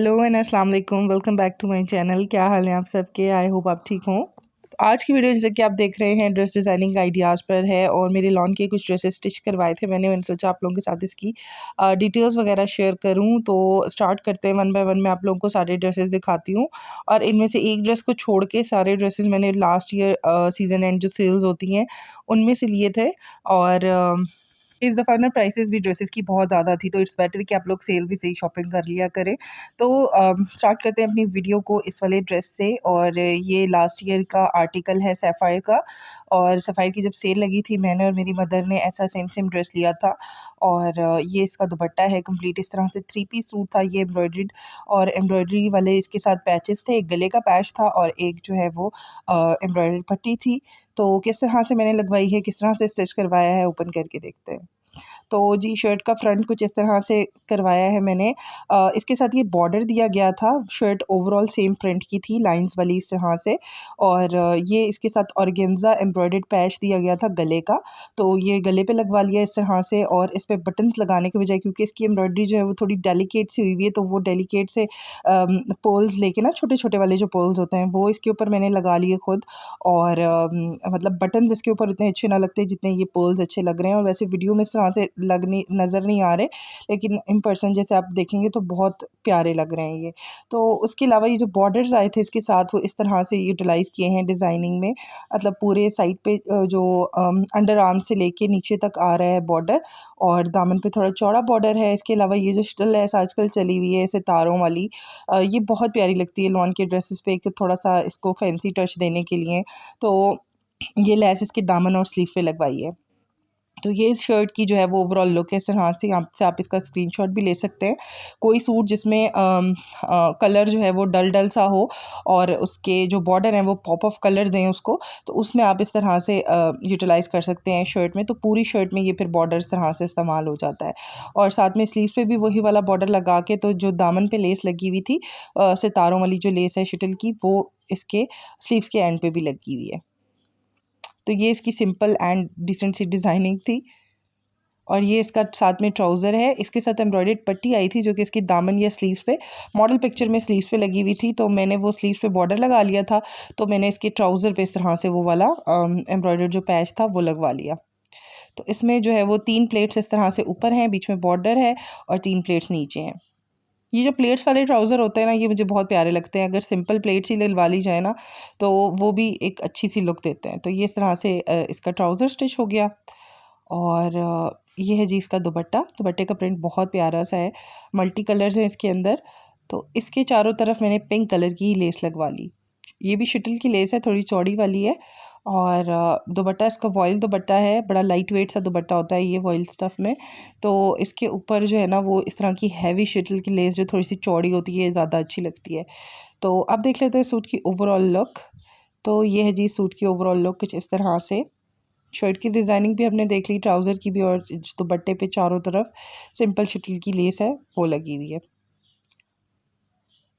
Hello and अस्सलाम वालेकुम। Welcome back to my channel. क्या हाल है आप सबके? आई होप आप ठीक हों। आज की वीडियो जैसे कि आप देख रहे हैं ड्रेस डिज़ाइनिंग आइडियाज़ पर है और मेरे लॉन के कुछ ड्रेसेस स्टिच करवाए थे मैंने सोचा आप लोगों के साथ इसकी डिटेल्स वगैरह शेयर करूं। तो स्टार्ट करते हैं, वन बाय वन मैं आप लोगों को सारे ड्रेसेस दिखाती हूं। और इनमें से एक ड्रेस को छोड़ के सारे ड्रेसेस मैंने लास्ट ईयर सीज़न एंड जो सेल्स होती हैं उनमें से लिए थे। और इस दफ़ा ना प्राइसेस भी ड्रेसेस की बहुत ज़्यादा थी, तो इट्स बेटर कि आप लोग सेल भी से ही शॉपिंग कर लिया करें। तो स्टार्ट करते हैं अपनी वीडियो को इस वाले ड्रेस से। और ये लास्ट ईयर का आर्टिकल है सैफ़ायर का। और सैफ़ायर की जब सेल लगी थी मैंने और मेरी मदर ने ऐसा सेम सेम ड्रेस लिया था। और ये इसका दुपट्टा है कंप्लीट इस तरह से, थ्री पीस सूट था ये एम्ब्रॉयडर्ड। और एम्ब्रॉयडरी वाले इसके साथ पैचेस थे, एक गले का पैच था और एक जो है वो एम्ब्रॉयडर्ड पट्टी थी। तो किस तरह से मैंने लगवाई है, किस तरह से स्टिच करवाया है, ओपन करके देखते हैं। तो जी शर्ट का फ्रंट कुछ इस तरह से करवाया है मैंने। इसके साथ ये बॉर्डर दिया गया था। शर्ट ओवरऑल सेम प्रिंट की थी, लाइंस वाली इस तरह से। और ये इसके साथ ऑर्गेन्जा एम्ब्रॉयडर्ड पैच दिया गया था गले का। तो ये गले पे लगवा लिया इस तरह से। और इस पे बटन्स लगाने के बजाय, क्योंकि इसकी एम्ब्रॉयडरी जो है वो थोड़ी डेलिकेट सी हुई हुई है, तो वो डेलिकेट से पोल्स लेके ना, छोटे छोटे वाले जो पोल्स होते हैं वो इसके ऊपर मैंने लगा लिए खुद। और मतलब बटन्स इसके ऊपर उतने अच्छे ना लगते जितने ये पोल्स अच्छे लग रहे हैं। और वैसे वीडियो में इस तरह से लगने नज़र नहीं आ रहे, लेकिन इन पर्सन जैसे आप देखेंगे तो बहुत प्यारे लग रहे हैं ये। तो उसके अलावा ये जो बॉर्डर्स आए थे इसके साथ वो इस तरह से यूटिलाइज़ किए हैं डिज़ाइनिंग में। मतलब पूरे साइड पे जो अंडर आर्म से लेके नीचे तक आ रहा है बॉर्डर। और दामन पे थोड़ा चौड़ा बॉर्डर है। इसके अलावा ये जो शटल लेस आजकल चली हुई है सितारों वाली, ये बहुत प्यारी लगती है लॉन के ड्रेसेस पे, एक थोड़ा सा इसको फैंसी टच देने के लिए। तो ये लेस इसके दामन और स्लीव पे लगवाई है। तो ये इस शर्ट की जो है वो ओवरऑल लुक है इस तरह से। यहाँ से आप इसका स्क्रीनशॉट भी ले सकते हैं। कोई सूट जिसमें कलर जो है वो डल डल सा हो और उसके जो बॉर्डर हैं वो पॉप ऑफ कलर दें उसको, तो उसमें आप इस तरह से यूटिलाइज़ कर सकते हैं शर्ट में। तो पूरी शर्ट में ये फिर बॉर्डर इस तरह से इस्तेमाल हो जाता है। और साथ में स्लीव पे भी वही वाला बॉर्डर लगा के, तो जो दामन पे लेस लगी हुई थी सितारों वाली जो लेस है शटल की, वो इसके स्लीव्स के एंड पे भी लगी हुई है। तो ये इसकी सिंपल एंड डिसेंट सी डिज़ाइनिंग थी। और ये इसका साथ में ट्राउज़र है, इसके साथ एम्ब्रॉयडर्ड पट्टी आई थी जो कि इसकी दामन या स्लीव्स पे, मॉडल पिक्चर में स्लीव्स पे लगी हुई थी। तो मैंने वो स्लीव्स पे बॉर्डर लगा लिया था, तो मैंने इसके ट्राउज़र पे इस तरह से वो वाला एम्ब्रॉयडर्ड जो पैच था वो लगवा लिया। तो इसमें जो है वो 3 प्लेट्स इस तरह से ऊपर हैं, बीच में बॉर्डर है और 3 प्लेट्स नीचे हैं। ये जो प्लेट्स वाले ट्राउज़र होते हैं ना, ये मुझे बहुत प्यारे लगते हैं। अगर सिंपल प्लेट्स ही डलवा ली जाए ना, तो वो भी एक अच्छी सी लुक देते हैं। तो ये इस तरह से इसका ट्राउज़र स्टिच हो गया। और ये है जी इसका दुपट्टा। दुपट्टे का प्रिंट बहुत प्यारा सा है, मल्टी कलर्स हैं इसके अंदर। तो इसके चारों तरफ मैंने पिंक कलर की ही लेस लगवा ली। ये भी शटल की लेस है, थोड़ी चौड़ी वाली है। और दुपट्टा इसका वॉयल दुपट्टा है, बड़ा लाइट वेट सा दुपट्टा होता है ये वॉयल स्टफ़ में। तो इसके ऊपर जो है ना वो इस तरह की हैवी शटल की लेस जो थोड़ी सी चौड़ी होती है ज़्यादा अच्छी लगती है। तो अब देख लेते हैं सूट की ओवरऑल लुक। तो ये है जी सूट की ओवरऑल लुक कुछ इस तरह से। शर्ट की डिज़ाइनिंग भी हमने देख ली, ट्राउज़र की भी, और दुपट्टे पे चारों तरफ सिंपल शटल की लेस है वो लगी हुई है।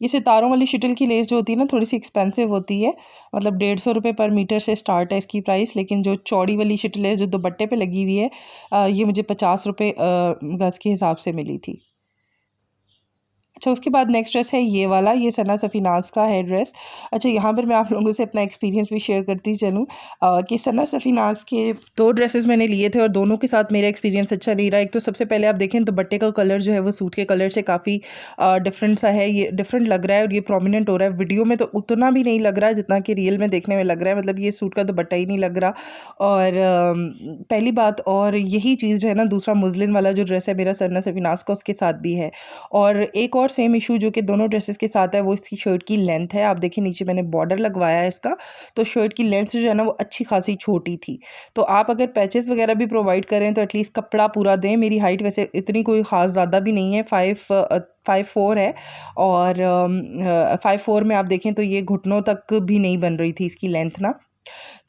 ये सितारों वाली शटल की लेस जो होती है ना, थोड़ी सी एक्सपेंसिव होती है। मतलब 150 रुपये पर मीटर से स्टार्ट है इसकी प्राइस। लेकिन जो चौड़ी वाली शटल है जो दुपट्टे पे लगी हुई है, ये मुझे 50 रुपये गज़ के हिसाब से मिली थी। अच्छा, उसके बाद नेक्स्ट ड्रेस है ये वाला, ये सना सफ़ीनाज़ का है ड्रेस। अच्छा, यहाँ पर मैं आप लोगों से अपना एक्सपीरियंस भी शेयर करती चलूँ कि सना सफ़ीनाज़ के 2 ड्रेसेस मैंने लिए थे और दोनों के साथ मेरा एक्सपीरियंस अच्छा नहीं रहा। एक तो सबसे पहले आप देखें दुपट्टे का कलर जो है वो सूट के कलर से काफ़ी डिफरेंट सा है, ये डिफरेंट लग रहा है और ये प्रोमिनेंट हो रहा है। वीडियो में तो उतना भी नहीं लग रहा जितना कि रियल में देखने में लग रहा है, मतलब ये सूट का दुपट्टा ही नहीं लग रहा। और पहली बात, और यही चीज़ जो है ना, दूसरा मुस्लिन वाला जो ड्रेस है मेरा सना सफ़ीनाज़ का, उसके साथ भी है। और एक और सेम इशू जो कि दोनों ड्रेसेस के साथ है वो इसकी शर्ट की लेंथ है। आप देखिए नीचे मैंने बॉर्डर लगवाया है इसका, तो शर्ट की लेंथ जो है ना वो अच्छी खासी छोटी थी। तो आप अगर पैचेस वगैरह भी प्रोवाइड करें तो एटलीस्ट कपड़ा पूरा दें। मेरी हाइट वैसे इतनी कोई ख़ास ज़्यादा भी नहीं है, 5'4" है। और 5'4" में आप देखें तो ये घुटनों तक भी नहीं बन रही थी इसकी लेंथ ना।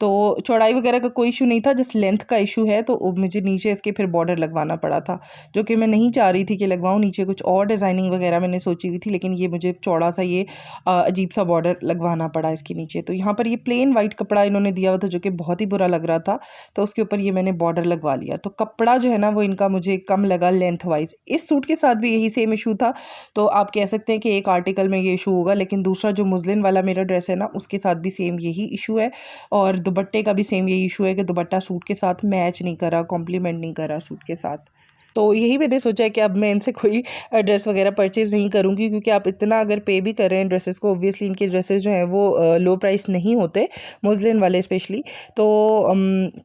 तो चौड़ाई वगैरह का कोई इशू नहीं था, जस्ट लेंथ का इशू है। तो मुझे नीचे इसके फिर बॉर्डर लगवाना पड़ा था, जो कि मैं नहीं चाह रही थी कि लगवाऊँ। नीचे कुछ और डिज़ाइनिंग वगैरह मैंने सोची हुई थी, लेकिन ये मुझे चौड़ा सा ये अजीब सा बॉर्डर लगवाना पड़ा इसके नीचे। तो यहाँ पर ये प्लेन वाइट कपड़ा इन्होंने दिया हुआ था, जो कि बहुत ही बुरा लग रहा था। तो उसके ऊपर ये मैंने बॉर्डर लगवा लिया। तो कपड़ा जो है ना वो इनका मुझे कम लगा लेंथ वाइज। इस सूट के साथ भी यही सेम इशू था। तो आप कह सकते हैं कि एक आर्टिकल में ये इशू होगा, लेकिन दूसरा जो मुस्लिन वाला मेरा ड्रेस है ना, उसके साथ भी सेम यही इशू है। और दुपट्टे का भी सेम यही इशू है कि दुपट्टा सूट के साथ मैच नहीं करा, कॉम्प्लीमेंट नहीं करा सूट के साथ। तो यही मैंने सोचा है कि अब मैं इनसे कोई ड्रेस वगैरह परचेज़ नहीं करूँगी, क्योंकि आप इतना अगर पे भी कर रहे हैं ड्रेसेस को, ऑब्वियसली इनके ड्रेसेस जो हैं वो लो प्राइस नहीं होते, मुस्लिन वाले स्पेशली। तो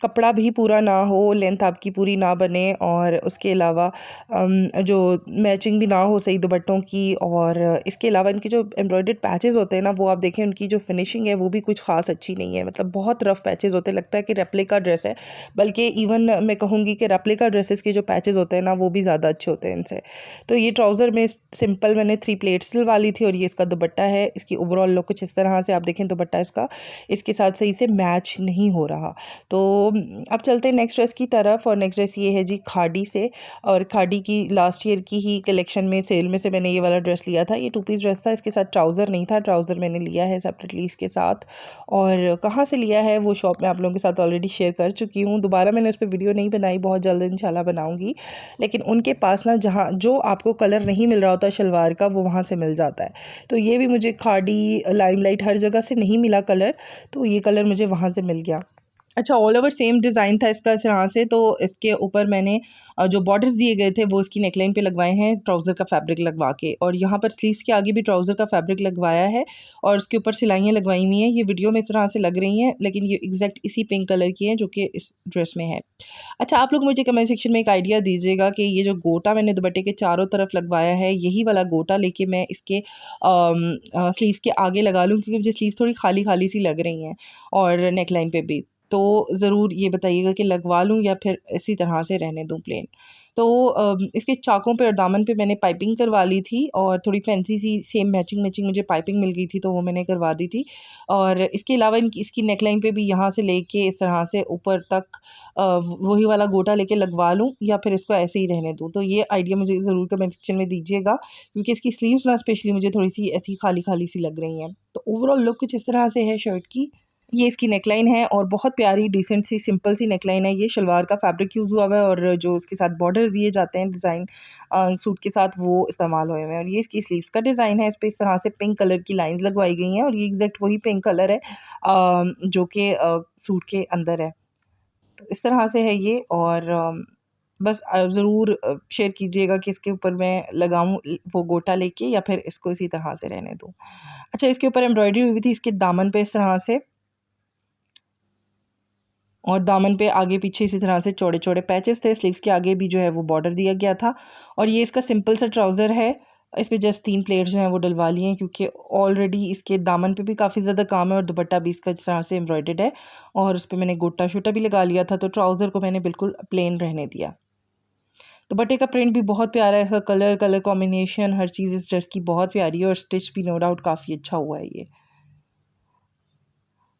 कपड़ा भी पूरा ना हो, लेंथ आपकी पूरी ना बने, और उसके अलावा जो मैचिंग भी ना हो सही दुपट्टों की। और इसके अलावा इनके जो एम्ब्रॉयडर्ड पैचेस होते हैं ना, वो आप देखें उनकी जो फिनिशिंग है वो भी कुछ खास अच्छी नहीं है। मतलब बहुत रफ पैचेस होते हैं, लगता है कि रेप्लिका ड्रेस है। बल्कि इवन मैं कहूँगी कि रेप्लिका ड्रेसेस के जो पैचेस होते हैं ना, वो भी ज़्यादा अच्छे होते हैं इनसे। तो ये ट्राउज़र में सिंपल मैंने 3 प्लेट्स डलवा ली थी, और ये इसका दुपट्टा है। इसकी ओवरऑल लुक कुछ इस तरह से, आप देखें दुपट्टा इसके साथ सही से मैच नहीं हो रहा। तो अब चलते हैं नेक्स्ट ड्रेस की तरफ। और नेक्स्ट ड्रेस ये है जी खाड़ी से। और खाड़ी की लास्ट ईयर की ही कलेक्शन में सेल में से मैंने ये वाला ड्रेस लिया था। ये 2 पीस ड्रेस था, इसके साथ ट्राउज़र नहीं था। ट्राउज़र मैंने लिया है सेपरेटली इसके साथ। और कहाँ से लिया है वो शॉप मैं आप लोगों के साथ ऑलरेडी शेयर कर चुकी हूँ। दोबारा मैंने उस पर वीडियो नहीं बनाई, बहुत जल्द इंशाल्लाह बनाऊँगी। लेकिन उनके पास ना जहाँ जो आपको कलर नहीं मिल रहा होता शलवार का, वो वहाँ से मिल जाता है। तो ये भी मुझे खाड़ी, लाइमलाइट हर जगह से नहीं मिला कलर, तो ये कलर मुझे वहाँ से मिल गया। अच्छा, ऑल ओवर सेम डिज़ाइन था इसका इस तरह से। तो इसके ऊपर मैंने जो बॉर्डर्स दिए गए थे वो इसकी नेकलाइन पे लगवाए हैं ट्राउज़र का फैब्रिक लगवा के, और यहाँ पर स्लीव्स के आगे भी ट्राउज़र का फैब्रिक लगवाया है, और उसके ऊपर सिलाइयाँ लगवाई हुई हैं। ये वीडियो में इस तरह से लग रही हैं, लेकिन ये एग्जैक्ट इसी पिंक कलर की हैं जो कि इस ड्रेस में है। अच्छा, आप लोग मुझे कमेंट सेक्शन में एक आइडिया दीजिएगा कि ये जो गोटा मैंने दुपट्टे के चारों तरफ लगवाया है, यही वाला गोटा लेके मैं इसके स्लीव्स के आगे लगा लूँ, क्योंकि मुझे स्लीव्स थोड़ी खाली खाली सी लग रही हैं, और नेकलाइन पे भी। तो ज़रूर ये बताइएगा कि लगवा लूँ या फिर इसी तरह से रहने दूँ प्लेन। तो इसके चाकों पे और दामन पे मैंने पाइपिंग करवा ली थी, और थोड़ी फैंसी सी सेम मैचिंग मैचिंग मुझे पाइपिंग मिल गई थी, तो वो मैंने करवा दी थी। और इसके अलावा इसकी नेकलाइन पे भी यहाँ से लेके इस तरह से ऊपर तक वही वाला गोटा लेके लगवा लूँ या फिर इसको ऐसे ही रहने दूँ। तो ये आइडिया मुझे ज़रूर कमेंट सेक्शन में दीजिएगा, क्योंकि इसकी स्लीव्स ना स्पेशली मुझे थोड़ी सी ऐसी खाली खाली सी लग रही हैं। तो ओवरऑल लुक कुछ इस तरह से है शर्ट की। ये इसकी नेकलाइन है, और बहुत प्यारी डिसेंट सी सिंपल सी नेकलाइन है। ये शलवार का फैब्रिक यूज़ हुआ हुआ है, और जो इसके साथ बॉर्डर दिए जाते हैं डिज़ाइन सूट के साथ, वो इस्तेमाल हुए हुए हैं। और ये इसकी स्लीव्स का डिज़ाइन है। इस पे इस तरह से पिंक कलर की लाइंस लगवाई गई हैं, और ये एग्जैक्ट वही पिंक कलर है जो कि सूट के अंदर है। तो इस तरह से है ये। और बस ज़रूर शेयर कीजिएगा कि इसके ऊपर मैं लगाऊँ वो गोटा लेके, या फिर इसको इसी तरह से रहने दूँ। अच्छा, इसके ऊपर एम्ब्रॉयडरी हुई थी इसके दामन पे इस तरह से, और दामन पे आगे पीछे इसी तरह से चौड़े चौड़े पैचेस थे। स्लीव्स के आगे भी जो है वो बॉर्डर दिया गया था। और ये इसका सिंपल सा ट्राउज़र है। इस पे जस्ट 3 प्लेट्स जो हैं वो डलवा लिए हैं, क्योंकि ऑलरेडी इसके दामन पे भी काफ़ी ज़्यादा काम है, और दुपट्टा भी इसका इस तरह से एम्ब्रॉयडर्ड है, और उस पे मैंने गोटा शोटा भी लगा लिया था। तो ट्राउज़र को मैंने बिल्कुल प्लेन रहने दिया। दुपट्टे का प्रिंट भी बहुत प्यारा है, इसका कलर कॉम्बिनेशन हर चीज़ इस ड्रेस की बहुत प्यारी है, और स्टिच भी नो डाउट काफ़ी अच्छा हुआ है ये।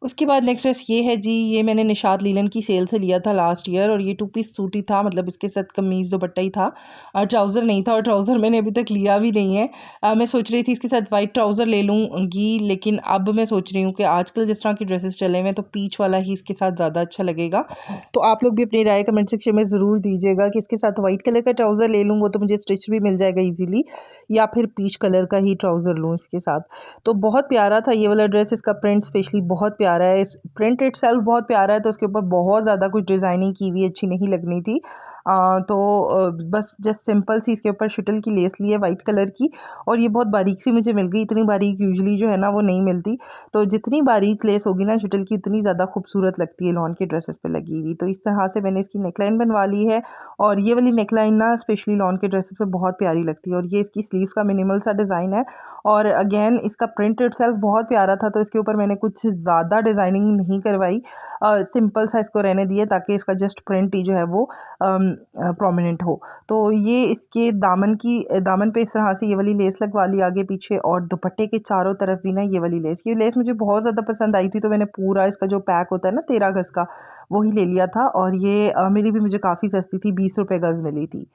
उसके बाद नेक्स्ट ड्रेस ये है जी। ये मैंने निशात लीलन की सेल से लिया था लास्ट ईयर, और ये 2 पीस सूट ही था, मतलब इसके साथ कमीज़ दुपट्टा ही था, ट्राउज़र नहीं था। और ट्राउज़र मैंने अभी तक लिया भी नहीं है। मैं सोच रही थी इसके साथ वाइट ट्राउज़र ले लूँगी, लेकिन अब मैं सोच रही हूँ कि आजकल जिस तरह की ड्रेसेस चले हुए हैं, तो पीच वाला ही इसके साथ ज़्यादा अच्छा लगेगा। तो आप लोग भी अपनी राय कमेंट सेक्शन में ज़रूर दीजिएगा कि इसके साथ वाइट कलर का ट्राउज़र ले लूँ, वो तो मुझे स्टिच भी मिल जाएगा ईजीली, या फिर पीच कलर का ही ट्राउज़र लूँ इसके साथ। तो बहुत प्यारा था ये वाला ड्रेस, इसका प्रिंट स्पेशली बहुत प्यारा है। इस प्रिंट इटसेल्फ बहुत प्यारा है, तो उसके ऊपर बहुत ज़्यादा कुछ डिज़ाइनिंग की हुई अच्छी नहीं लगनी थी। बस जस्ट सिंपल सी इसके ऊपर शटल की लेस ली है वाइट कलर की, और ये बहुत बारीक सी मुझे मिल गई। इतनी बारीक यूजुअली जो है ना वो नहीं मिलती, तो जितनी बारीक लेस होगी ना शटल की, उतनी ज़्यादा खूबसूरत लगती है लॉन के ड्रेसेस पे लगी हुई। तो इस तरह से मैंने इसकी नेकलाइन बनवा ली है, और ये वाली नेकलाइन ना स्पेशली लॉन के ड्रेसेस पे बहुत प्यारी लगती है। और ये इसकी स्लीव्स का मिनिमल सा डिज़ाइन है, और अगेन इसका प्रिंट इटसेल्फ बहुत प्यारा था, तो इसके ऊपर मैंने कुछ ज़्यादा ज़्यादा डिज़ाइनिंग नहीं करवाई, सिंपल सा इसको रहने दिए ताकि इसका जस्ट प्रिंट ही जो है वो प्रोमिनेंट हो। तो ये इसके दामन पे इस तरह से ये वाली लेस लगवा ली आगे पीछे, और दुपट्टे के चारों तरफ भी ना ये वाली लेस। ये लेस मुझे बहुत ज़्यादा पसंद आई थी, तो मैंने पूरा इसका जो पैक होता है ना 13 गज़ का, वही ले लिया था। और ये मिली भी मुझे काफ़ी सस्ती थी, 20 रुपये गज़ मिली थी।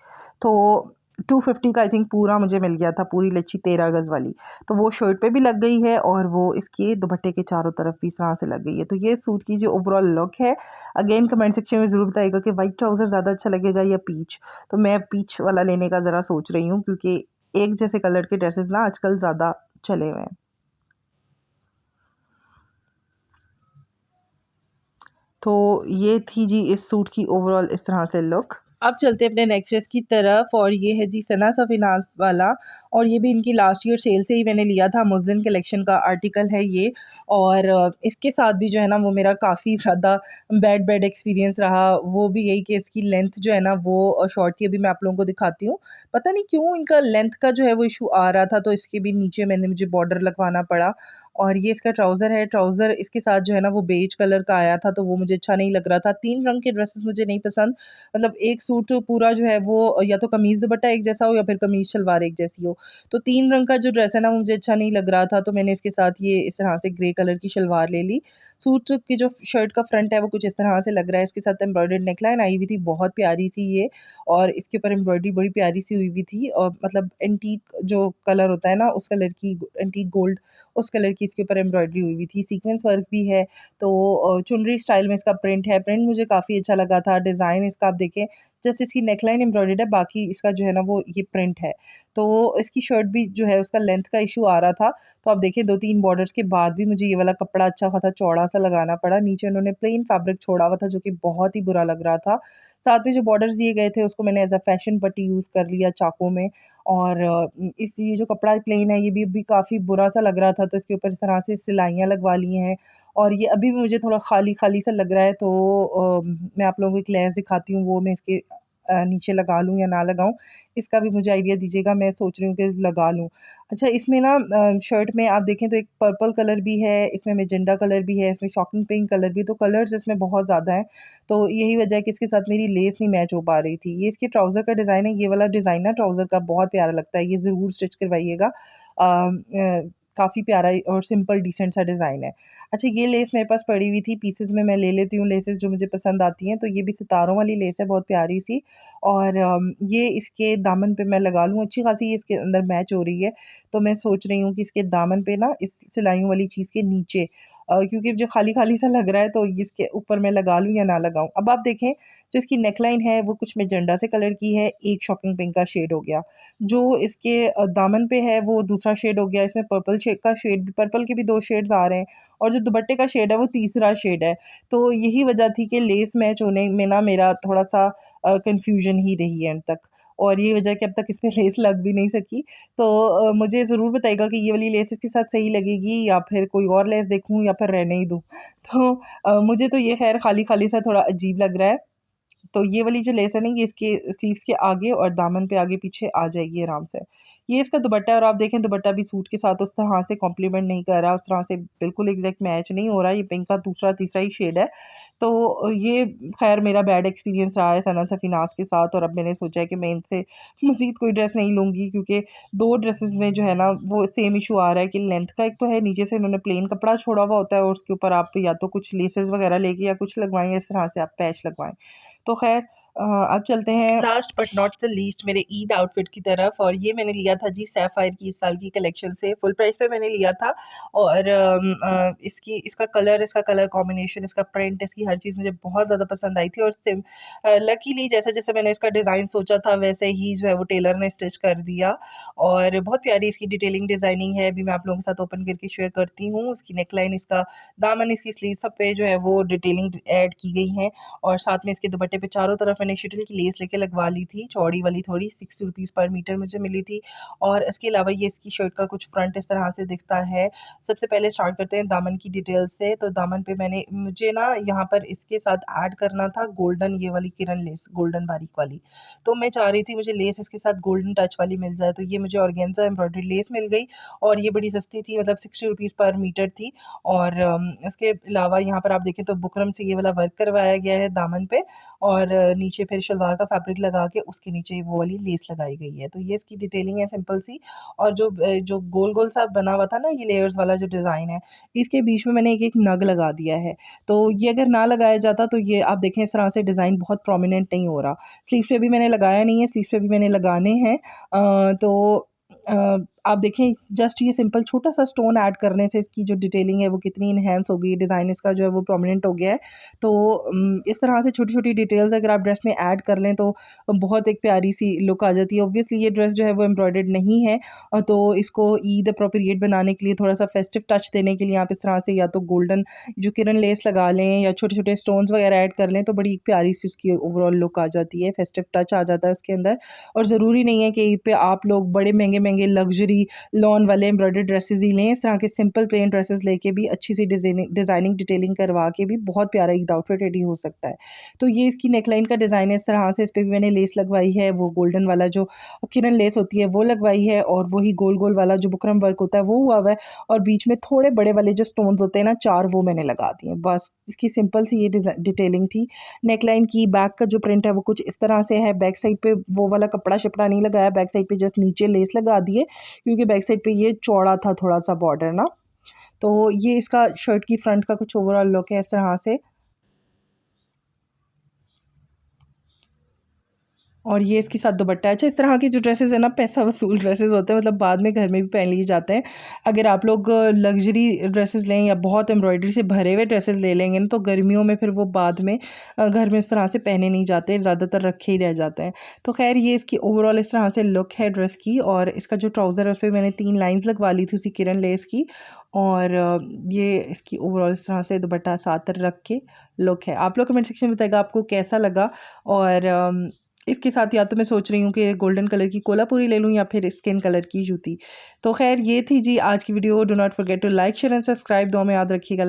तो 250 का आई थिंक पूरा मुझे मिल गया था, पूरी लच्छी 13 गज़ वाली। तो वो शर्ट पे भी लग गई है और वो इसके दुपट्टे के चारों तरफ भी इस तरह से लग गई है। तो ये सूट की जो ओवरऑल लुक है, अगेन कमेंट सेक्शन में ज़रूर बताइएगा कि वाइट ट्राउज़र ज़्यादा अच्छा लगेगा या पीच। तो मैं पीच वाला लेने का ज़रा सोच रही हूँ, क्योंकि एक जैसे कलर के ड्रेसेस ना आजकल ज़्यादा चले हुए हैं। तो ये थी जी इस सूट की ओवरऑल इस तरह से लुक। अब चलते हैं अपने नेक्स्ट ड्रेस की तरफ, और ये है जी सना सफीनाज वाला, और ये भी इनकी लास्ट ईयर सेल से ही मैंने लिया था। मुस्लिम कलेक्शन का आर्टिकल है ये, और इसके साथ भी जो है ना वो मेरा काफ़ी ज़्यादा बैड एक्सपीरियंस रहा। वो भी यही कि इसकी लेंथ जो है ना वो शॉर्ट की अभी मैं आप लोगों को दिखाती हूँ। पता नहीं क्यों इनका लेंथ का जो है वो इशू आ रहा था, तो इसके भी नीचे मुझे बॉर्डर लगवाना पड़ा। और ये इसका ट्राउज़र है, ट्राउज़र इसके साथ जो है ना वो बेज कलर का आया था, तो वो मुझे अच्छा नहीं लग रहा था। 3 रंग के ड्रेसेस मुझे नहीं पसंद, मतलब एक सूट पूरा जो है वो या तो कमीज़ दुपट्टा एक जैसा हो या फिर कमीज़ शलवार एक जैसी हो। तो 3 रंग का जो ड्रेस है ना, वो मुझे अच्छा नहीं लग रहा था, तो मैंने इसके साथ ये इस तरह से ग्रे कलर की शलवार ले ली। सूट की जो शर्ट का फ्रंट है वो कुछ इस तरह से लग रहा है, इसके साथ एम्ब्रॉयडर्ड नेकलाइन आई हुई थी, बहुत प्यारी सी ये, और इसके ऊपर एम्ब्रॉयडरी बड़ी प्यारी सी हुई हुई थी, और मतलब एंटीक जो कलर होता है ना उस कलर की, एंटीक गोल्ड उस कलर की इसके ऊपर एम्ब्रॉयडरी हुई हुई थी, सीक्वेंस वर्क भी है। तो चुनरी स्टाइल में इसका प्रिंट है, प्रिंट मुझे काफ़ी अच्छा लगा था। डिज़ाइन इसका आप देखें, जस्ट इसकी नेकलाइन एम्ब्रॉयडर्ड है, बाकी इसका जो है ना वो ये प्रिंट है। तो इसकी शर्ट भी जो है उसका लेंथ का इशू आ रहा था, तो आप देखिए 2-3 बॉर्डर्स के बाद भी मुझे ये वाला कपड़ा अच्छा खासा चौड़ा सा लगाना पड़ा। नीचे उन्होंने प्लेन फैब्रिक छोड़ा हुआ था, जो कि बहुत ही बुरा लग रहा था। साथ में जो बॉर्डर्स दिए गए थे उसको मैंने एज़ अ फैशन पट्टी यूज़ कर लिया चाकू में, और इस ये जो कपड़ा प्लेन है ये भी काफ़ी बुरा सा लग रहा था, तो इसके ऊपर इस तरह से सिलाइयाँ लगवा ली हैं, और ये अभी भी मुझे थोड़ा खाली-खाली सा लग रहा है। तो मैं आप लोगों को एक लेस दिखाती हूँ, वो मैं इसके नीचे लगा लूँ या ना लगाऊँ, इसका भी मुझे आइडिया दीजिएगा। मैं सोच रही हूँ कि लगा लूँ। अच्छा, इसमें ना शर्ट में आप देखें तो एक पर्पल कलर भी है, इसमें मैजेंटा कलर भी है, इसमें शॉकिंग पिंक कलर भी है, तो कलर्स इसमें बहुत ज़्यादा हैं। तो यही वजह है कि इसके साथ मेरी लेस नहीं मैच हो पा रही थी। ये इसके ट्राउज़र का डिज़ाइन है, ये वाला डिज़ाइन ना ट्राउज़र का बहुत प्यारा लगता है, ये ज़रूर स्टिच करवाइएगा। काफ़ी प्यारा और सिंपल डिसेंट सा डिज़ाइन है। अच्छा, ये लेस मेरे पास पड़ी हुई थी, पीसेज़ में मैं ले लेती हूँ लेसेस जो मुझे पसंद आती हैं, तो ये भी सितारों वाली लेस है, बहुत प्यारी सी, और ये इसके दामन पे मैं लगा लूँ, अच्छी खासी ये इसके अंदर मैच हो रही है। तो मैं सोच रही हूँ कि इसके दामन पे ना इस सिलाइयों वाली चीज़ के नीचे, क्योंकि जो खाली-खाली सा लग रहा है, तो इसके ऊपर मैं लगा लूँ या ना लगाऊँ। अब आप देखें, जो इसकी नेकलाइन है वो कुछ मैजेंटा से कलर की है, एक शॉकिंग पिंक का शेड हो गया। जो इसके दामन पे है वो दूसरा शेड हो गया, इसमें पर्पल शेड का शेड, पर्पल के भी 2 शेड्स आ रहे हैं, और जो दुपट्टे का शेड है वो तीसरा शेड है। तो यही वजह थी कि लेस मैच होने में ना मेरा थोड़ा-सा कन्फ्यूज़न ही रही एंड तक, और ये वजह है कि अब तक इसमें लेस लग भी नहीं सकी। तो मुझे ज़रूर बताइएगा कि ये वाली लेस इसके साथ सही लगेगी, या फिर कोई और लेस देखूँ, या फिर रहने ही दूँ। तो मुझे तो ये ख़ैर खाली-खाली सा थोड़ा अजीब लग रहा है। तो ये वाली जो लेस है ना, ये इसके स्लीव्स के आगे और दामन पे आगे-पीछे आ जाएगी आराम से। ये इसका दुपट्टा है, और आप देखें दुपट्टा भी सूट के साथ उस तरह से कॉम्प्लीमेंट नहीं कर रहा, उस तरह से बिल्कुल एग्ज़ैक्ट मैच नहीं हो रहा। ये पिंक का दूसरा तीसरा ही शेड है। तो ये ख़ैर मेरा बैड एक्सपीरियंस रहा है सना सफ़ीनाज़ के साथ, और अब मैंने सोचा है कि मैं इनसे मज़ीद कोई ड्रेस नहीं लूँगी, क्योंकि 2 ड्रेसेस में जो है ना वो सेम इश्यू आ रहा है कि लेंथ का एक तो है, नीचे से इन्होंने प्लेन कपड़ा छोड़ा हुआ होता है, और उसके ऊपर आप या तो कुछ लेसेस वग़ैरह लेके या कुछ लगवाएँ, इस तरह से आप पैच लगवाएँ। तो ख़ैर अब चलते हैं last but not the least मेरे ईद आउटफिट की तरफ, और ये मैंने लिया था जी सैफ़ायर की इस साल की कलेक्शन से, फुल प्राइस पे मैंने लिया था। और इसका कलर कॉम्बिनेशन, इसका प्रिंट, इसकी हर चीज़ मुझे बहुत ज़्यादा पसंद आई थी, और लकीली जैसा-जैसा मैंने इसका डिज़ाइन सोचा था वैसे ही जो है वो टेलर ने स्टिच कर दिया, और बहुत प्यारी इसकी डिटेलिंग डिज़ाइनिंग है। अभी मैं आप लोगों के साथ ओपन करके शेयर करती हूँ। इसकी नेकलाइन, इसका दामन, इसकी स्लीव सब पे जो है वो डिटेलिंग ऐड की गई है, और साथ में इसके दुपट्टे पे चारों तरफ मैंने शटल की लेस लेके लगवा ली थी, चौड़ी वाली थोड़ी, 60 रुपीज़ पर मीटर मुझे मिली थी। और इसके अलावा ये इसकी शर्ट का कुछ फ्रंट इस तरह से दिखता है। सबसे पहले स्टार्ट करते हैं दामन की डिटेल से। तो दामन पे मुझे ना यहाँ पर इसके साथ ऐड करना था गोल्डन, ये वाली किरण लेस, गोल्डन बारीक वाली। तो मैं चाह रही थी मुझे लेस इसके साथ गोल्डन टच वाली मिल जाए, तो ये मुझे ऑर्गेन्जा एम्ब्रॉयडरी लेस मिल गई और ये बड़ी सस्ती थी, मतलब 60 रुपीज़ पर मीटर थी। और इसके अलावा यहाँ पर आप देखें तो बुकरम से ये वाला वर्क करवाया गया है दामन पे, और नीचे फिर शलवार का फैब्रिक लगा के उसके नीचे वो वाली लेस लगाई गई है। तो ये इसकी डिटेलिंग है सिंपल सी। और जो गोल-गोल सा बना हुआ था ना, ये लेयर्स वाला जो डिज़ाइन है, इसके बीच में मैंने एक-एक नग लगा दिया है। तो ये अगर ना लगाया जाता तो ये आप देखें इस तरह से डिज़ाइन बहुत प्रोमिनेंट नहीं हो रहा। स्लीव्स पे भी मैंने लगाया नहीं है, स्लीव्स पे भी मैंने लगाने हैं। तो आप देखें जस्ट ये सिंपल छोटा-सा स्टोन ऐड करने से इसकी जो डिटेलिंग है वो कितनी एनहांस हो गई है, डिज़ाइन इसका जो है वो प्रोमिनेंट हो गया है। तो इस तरह से छोटी-छोटी डिटेल्स अगर आप ड्रेस में ऐड कर लें तो बहुत एक प्यारी-सी लुक आ जाती है। ऑब्वियसली ये ड्रेस जो है वो एम्ब्रॉयडर्ड नहीं है, तो इसको ईद अप्रोप्रिएट बनाने के लिए, थोड़ा-सा फेस्टिव टच देने के लिए आप इस तरह से या तो गोल्डन जो किरण लेस लगा लें या छोटे-छोटे स्टोन्स वगैरह ऐड कर लें, तो बड़ी प्यारी-सी उसकी ओवरऑल लुक आ जाती है, फेस्टिव टच आ जाता है उसके अंदर। और ज़रूरी नहीं है कि ईद पे आप लोग बड़े महंगे-महंगे लग्ज़री लॉन वाले एम्ब्रॉयडर्ड ड्रेसेस ही लें। इस तरह के सिंपल प्लेन ड्रेसेस लेके भी अच्छी सी डिज़ाइनिंग डिटेलिंग करवा के भी बहुत प्यारा ईद आउटफिट रेडी हो सकता है। तो ये इसकी नेकलाइन का डिज़ाइन है इस तरह से। इस पे भी मैंने लेस लगवाई है, वो गोल्डन वाला जो किरण लेस होती है वो लगवाई है, और वही गोल-गोल वाला जो बुकरम वर्क होता है वो हुआ हुआ है, और बीच में थोड़े बड़े वाले जो स्टोन्स होते हैं ना 4, वो मैंने लगा दिए। बस इसकी सिंपल सी ये डिटेलिंग थी। नेकलाइन की बैक का जो प्रिंट है वो कुछ इस तरह से है। बैक साइड पे वो वाला कपड़ा-शपड़ा नहीं लगाया, बैक साइड पे जस्ट नीचे लेस लगा दिए, क्योंकि बैक साइड पे ये चौड़ा था थोड़ा-सा बॉर्डर ना। तो ये इसका शर्ट की फ्रंट का कुछ ओवरऑल लुक है इस तरह से। और ये इसके साथ दुपट्टा है। अच्छा, इस तरह की जो ड्रेसेस है ना, पैसा वसूल ड्रेसेस होते हैं, मतलब बाद में घर में भी पहन लिए जाते हैं। अगर आप लोग लग्ज़री ड्रेसेस लें या बहुत एम्ब्रॉयडरी से भरे हुए ड्रेसेस ले लेंगे ना, तो गर्मियों में फिर वो बाद में घर में इस तरह से पहने नहीं जाते, ज़्यादातर रखे ही रह जाते हैं। तो ख़ैर ये इसकी ओवरऑल इस तरह से लुक है ड्रेस की। और इसका जो ट्राउज़र है उस पे मैंने 3 लाइन्स लगवा ली थी उसी किरण लेस की। और ये इसकी ओवरऑल इस तरह से दुपट्टा साथ रख के लुक है। आप लोग कमेंट सेक्शन में बताइएगा आपको कैसा लगा। और इसके साथ या तो मैं सोच रही हूँ कि गोल्डन कलर की कोल्हापुरी ले लूँ या फिर स्किन कलर की जूती। तो ख़ैर ये थी जी आज की video. Do not forget to like, share and subscribe. दुआ में याद रखिएगा।